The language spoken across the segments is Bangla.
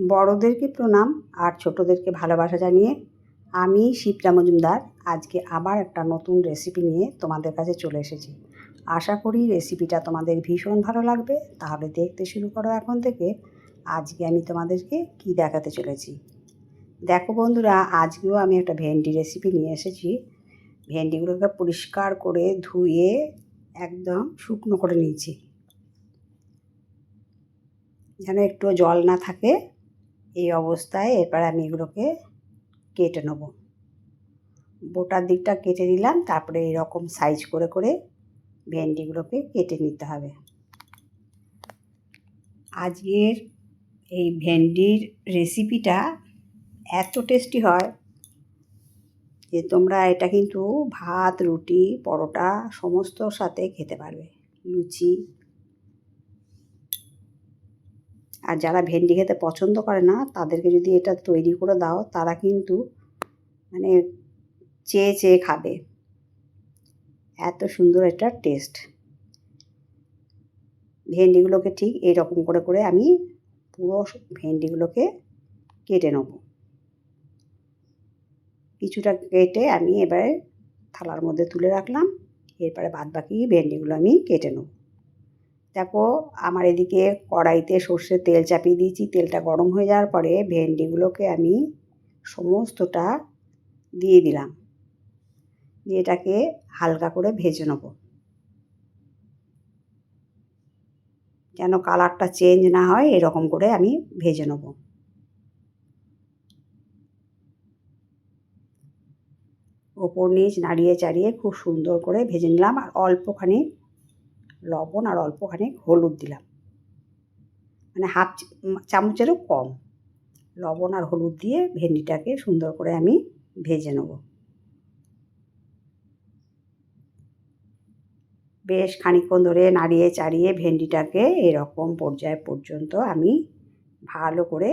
বড়দেরকে প্রণাম আর ছোটদেরকে ভালোবাসা জানিয়ে আমি শিপ্রা মজুমদার আজকে আবার একটা নতুন রেসিপি নিয়ে তোমাদের কাছে চলে এসেছি। আশা করি রেসিপিটা তোমাদের ভীষণ ভালো লাগবে। তাহলে দেখতে শুরু করো এখন থেকে। আজকে আমি তোমাদেরকে কি দেখাতে চলেছি দেখো বন্ধুরা, আজকেও আমি একটা ভেন্ডি রেসিপি নিয়ে এসেছি। ভেন্ডিগুলোকে পরিষ্কার করে ধুয়ে একদম শুকনো করে নিয়েছি, যেন একটু জল না থাকে। এই অবস্থায় এরপর আমি এগুলোকে কেটে নেব। বোটার দিকটা কেটে নিলাম, তারপরে এরকম সাইজ করে করে ভেন্ডিগুলোকে কেটে নিতে হবে। আজকের এই ভেন্ডির রেসিপিটা এত টেস্টি হয় যে তোমরা এটা কিন্তু ভাত, রুটি, পরোটা সমস্তর সাথে খেতে পারবে, লুচি। আর যারা ভেন্ডি খেতে পছন্দ করে না তাদেরকে যদি এটা তৈরি করে দাও, তারা কিন্তু মানে চেয়ে চেয়ে খাবে, এত সুন্দর এটা টেস্ট। ভেন্ডিগুলোকে ঠিক এইরকম করে করে আমি পুরো ভেন্ডিগুলোকে কেটে নেব। কিছুটা কেটে আমি এবারে থালার মধ্যে তুলে রাখলাম। এরপরে বাদবাকি ভেন্ডিগুলো আমি কেটে নেব। দেখো, আমার এদিকে কড়াইতে সর্ষের তেল চাপিয়ে দিয়েছি। তেলটা গরম হয়ে যাওয়ার পরে ভেন্ডিগুলোকে আমি সমস্তটা দিয়ে দিলাম, দিয়ে এটাকে হালকা করে ভেজে নেব, যেন কালারটা চেঞ্জ না হয়। এরকম করে আমি ভেজে নেব। ওপর নিচ নাড়িয়ে চাড়িয়ে খুব সুন্দর করে ভেজে নিলাম। আর অল্পখানি লবণ আর অল্পখানি হলুদ দিলাম, মানে হাফ চামচেরও কম লবণ আর হলুদ দিয়ে ভেন্ডিটাকে সুন্দর করে আমি ভেজে নেব। বেশ খানিকক্ষণ ধরে নাড়িয়ে চাড়িয়ে ভেন্ডিটাকে এরকম পর্যায় পর্যন্ত আমি ভালো করে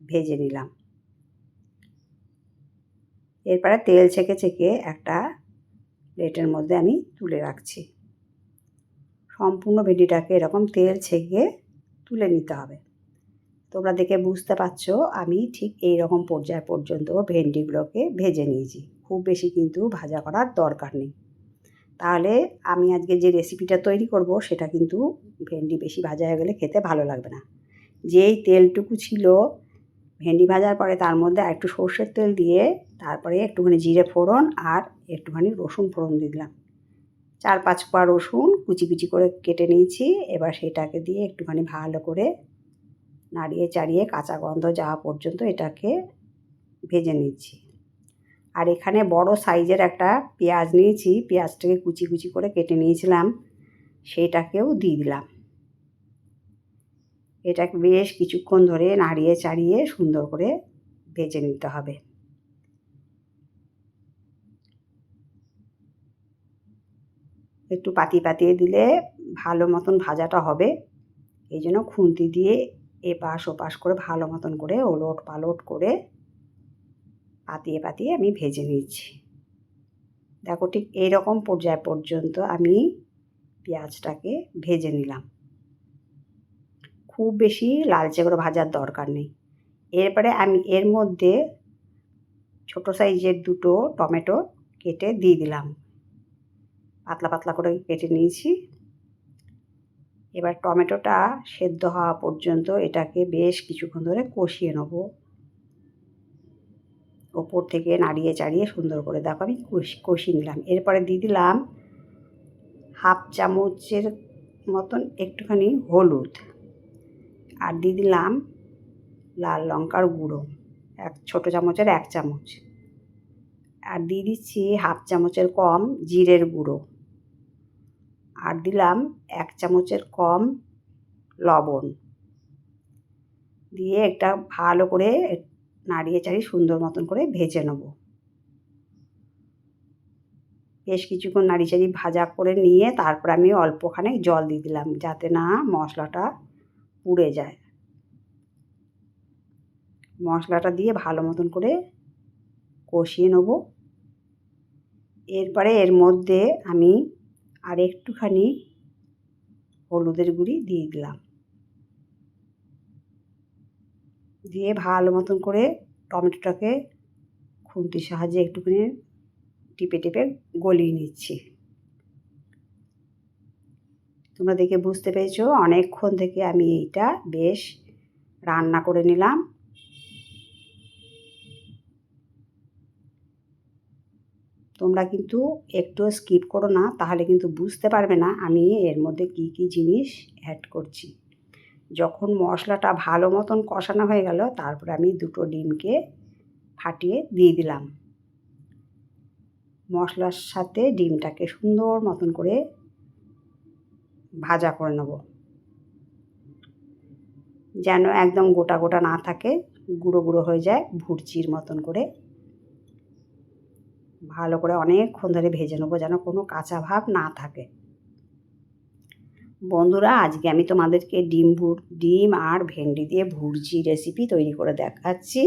ভেজে নিলাম। এরপরে তেল ছেঁকে ছেঁকে একটা প্লেটের মধ্যে আমি তুলে রাখছি। সম্পূর্ণ ভেন্ডিটাকে এরকম তেল ছেঁকে তুলে নিতে হবে। তোমরা দেখে বুঝতে পারছো আমি ঠিক এই রকম পর্যায় পর্যন্ত ভেন্ডিগুলোকে ভেজে নিয়েছি। খুব বেশি কিন্তু ভাজা করার দরকার নেই, তাহলে আমি আজকে যে রেসিপিটা তৈরি করব সেটা কিন্তু ভেন্ডি বেশি ভাজা হয়ে গেলে খেতে ভালো লাগবে না। যেই তেলটুকু ছিল ভেন্ডি ভাজার পরে তার মধ্যে একটু সর্ষের তেল দিয়ে তারপরে একটুখানি জিরে ফোড়ন আর একটুখানি রসুন ফোড়ন দিয়ে দিলাম। 4-5 কোয়া রসুন কুচি কুচি করে কেটে নিয়েছি। এবার সেটাকে দিয়ে একটুখানি ভালো করে নাড়িয়ে চাড়িয়ে কাঁচা গন্ধ যাওয়া পর্যন্ত এটাকে ভেজে নিচ্ছি। আর এখানে বড় সাইজের একটা পেঁয়াজ নিয়েছি, পেঁয়াজটাকে কুচি কুচি করে কেটে নিয়েছিলাম, সেটাকেও দিয়ে দিলাম। এটাকে বেশ কিছুক্ষণ ধরে নাড়িয়ে চাড়িয়ে সুন্দর করে ভেজে নিতে হবে। একটু পাতিয়ে দিলে ভালো মতন ভাজাটা হবে, এই জন্য খুন্তি দিয়ে এপাশ ওপাশ করে ভালো মতন করে ওলট পালট করে পাতিয়ে আমি ভেজে নিচ্ছি। দেখো, ঠিক এইরকম পর্যায় পর্যন্ত আমি পেঁয়াজটাকে ভেজে নিলাম। খুব বেশি লালচে করে ভাজার দরকার নেই। এরপরে আমি এর মধ্যে ছোটো সাইজের 2টো টমেটো কেটে দিয়ে দিলাম, পাতলা পাতলা করে কেটে নিয়েছি। এবার টমেটোটা সেদ্ধ হওয়া পর্যন্ত এটাকে বেশ কিছুক্ষণ ধরে কষিয়ে নেব। ওপর থেকে নাড়িয়ে চাড়িয়ে সুন্দর করে দেখো আমি কষিয়ে নিলাম। এরপরে দিয়ে দিলাম হাফ চামচের মতন একটুখানি হলুদ, আর দিয়ে দিলাম লাল লঙ্কার গুঁড়ো ছোটো চামচের 1 চামচ, আর দিয়ে দিচ্ছি হাফ চামচের কম জিরের গুঁড়ো, আর দিলাম 1 চামচের কম লবণ দিয়ে একটা ভালো করে নাড়িয়ে চাড়িয়ে সুন্দর মতন করে ভেজে নেব। বেশ কিছুক্ষণ নাড়িয়ে চাড়িয়ে ভাজা করে নিয়ে তারপর আমি অল্পখানি জল দিয়ে দিলাম, যাতে না মশলাটা পুড়ে যায়। মশলাটা দিয়ে ভালো মতন করে কষিয়ে নেব। এরপরে এর মধ্যে আমি আর একটুখানি হলুদের গুঁড়ি দিয়ে দিলাম, দিয়ে ভালো মতন করে টমেটোটাকে খুন্তির সাহায্যে একটুখানি টিপে টিপে গলিয়ে নিচ্ছি। তোমরা দেখে বুঝতে পেরেছো অনেকক্ষণ থেকে আমি এইটা বেশ রান্না করে নিলাম। তোমরা কিন্তু একটুও স্কিপ করো না, তাহলে কিন্তু বুঝতে পারবে না আমি এর মধ্যে কী কী জিনিস অ্যাড করছি। যখন মশলাটা ভালো মতন কষানো হয়ে গেল, তারপরে আমি 2টো ডিমকে ফাটিয়ে দিয়ে দিলাম। মশলার সাথে ডিমটাকে সুন্দর মতন করে ভাজা করে নেব, যেন একদম গোটা গোটা না থাকে, গুঁড়ো গুঁড়ো হয়ে যায়, ভুর্জির মতন করে ভালো করে অনেকক্ষণ ধরে ভেজে নেবো, যেন কোনো কাঁচা ভাব না থাকে। বন্ধুরা, আজকে আমি তোমাদেরকে ডিম আর ভেন্ডি দিয়ে ভুর্জি রেসিপি তৈরি করে দেখাচ্ছি।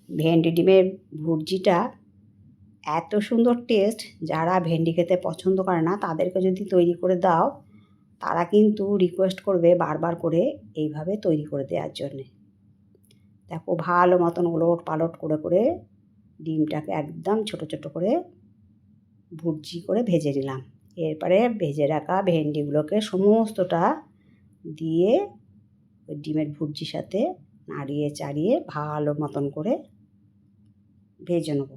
ভেন্ডি ডিমের ভুর্জিটা এত সুন্দর টেস্ট, যারা ভেন্ডি খেতে পছন্দ করে না তাদেরকে যদি তৈরি করে দাও, তারা কিন্তু রিকোয়েস্ট করবে বারবার করে এইভাবে তৈরি করে দেওয়ার জন্যে। দেখো ভালো মতন ওলট পালট করে করে ডিমটাকে একদম ছোট ছোট করে ভুর্জি করে ভেজে নিলাম। এরপরে ভেজে রাখা ভেন্ডিগুলোকে সমস্তটা দিয়ে ওই ডিমের ভুর্জির সাথে নাড়িয়ে চাড়িয়ে ভালো মতন করে ভেজে নেব।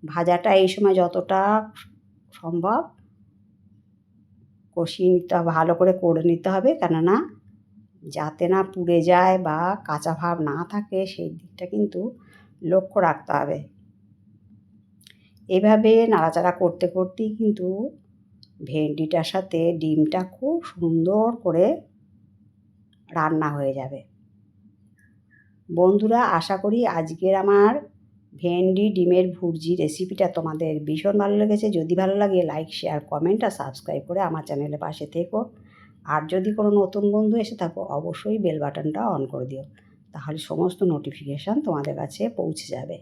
ভাজাটা এই সময় যতটা সম্ভব কষিয়ে নিতে হবে, ভালো করে নিতে হবে, কেননা যাতে না পুড়ে যায় বা কাঁচা ভাব না থাকে, সেই দিকটা কিন্তু লক্ষ্য রাখতে হবে। এভাবে নাড়াচাড়া করতে করতেই কিন্তু ভেন্ডিটার সাথে ডিমটা খুব সুন্দর করে রান্না হয়ে যাবে। বন্ধুরা, আশা করি আজকের আমার ভেন্ডি ডিমের ভুর্জি রেসিপিটা তোমাদের ভীষণ ভালো লেগেছে। যদি ভালো লাগে লাইক, শেয়ার, কমেন্ট আর সাবস্ক্রাইব করে আমার চ্যানেলের পাশে থেকো। আর যদি কোনো নতুন বন্ধু এসে থাকো, অবশ্যই বেল বাটনটা অন করে দিও, তাহলে সমস্ত নোটিফিকেশান তোমাদের কাছে পৌঁছে যাবে।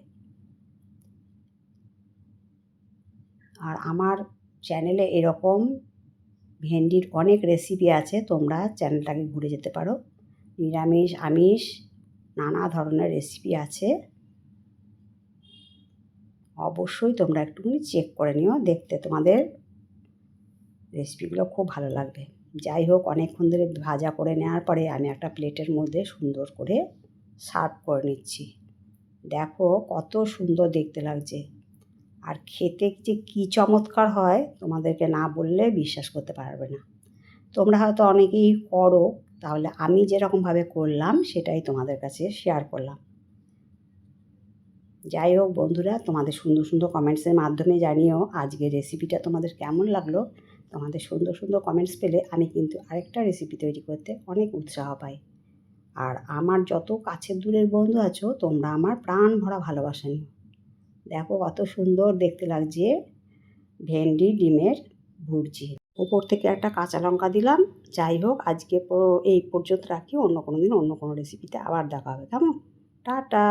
আর আমার চ্যানেলে এরকম ভেন্ডির অনেক রেসিপি আছে, তোমরা চ্যানেলটাকে ঘুরে যেতে পারো। নিরামিষ, আমিষ নানা ধরনের রেসিপি আছে, অবশ্যই তোমরা একটুখানি চেক করে নিও, দেখতে তোমাদের রেসিপিগুলো খুব ভালো লাগবে। যাই হোক, অনেকক্ষণ ধরে ভাজা করে নেওয়ার পরে আমি একটা প্লেটের মধ্যে সুন্দর করে সার্ভ করে নিচ্ছি। দেখো কত সুন্দর দেখতে লাগছে, আর খেতে যে কী চমৎকার হয় তোমাদেরকে না বললে বিশ্বাস করতে পারবে না। তোমরা হয়তো অনেকেই করো, তাহলে আমি যেরকমভাবে করলাম সেটাই তোমাদের কাছে শেয়ার করলাম। যাই হোক বন্ধুরা, তোমাদের সুন্দর সুন্দর কমেন্টসের মাধ্যমে জানিও আজকের রেসিপিটা তোমাদের কেমন লাগলো। তোমাদের সুন্দর সুন্দর কমেন্টস পেলে আমি কিন্তু আরেকটা রেসিপি তৈরি করতে অনেক উৎসাহ পাই। আর আমার যত কাছের দূরের বন্ধু আছো, তোমরা আমার প্রাণ ভরা ভালোবাসা নিও। দেখো কত সুন্দর দেখতে লাগছে ভেন্ডি ডিমের ভুর্জি। উপর থেকে একটা কাঁচা লঙ্কা দিলাম। যাই হোক, আজকে এই পর্যন্ত রাখি, অন্য কোনো দিন অন্য কোনো রেসিপিতে আবার দেখা হবে। কেমন? টাটা।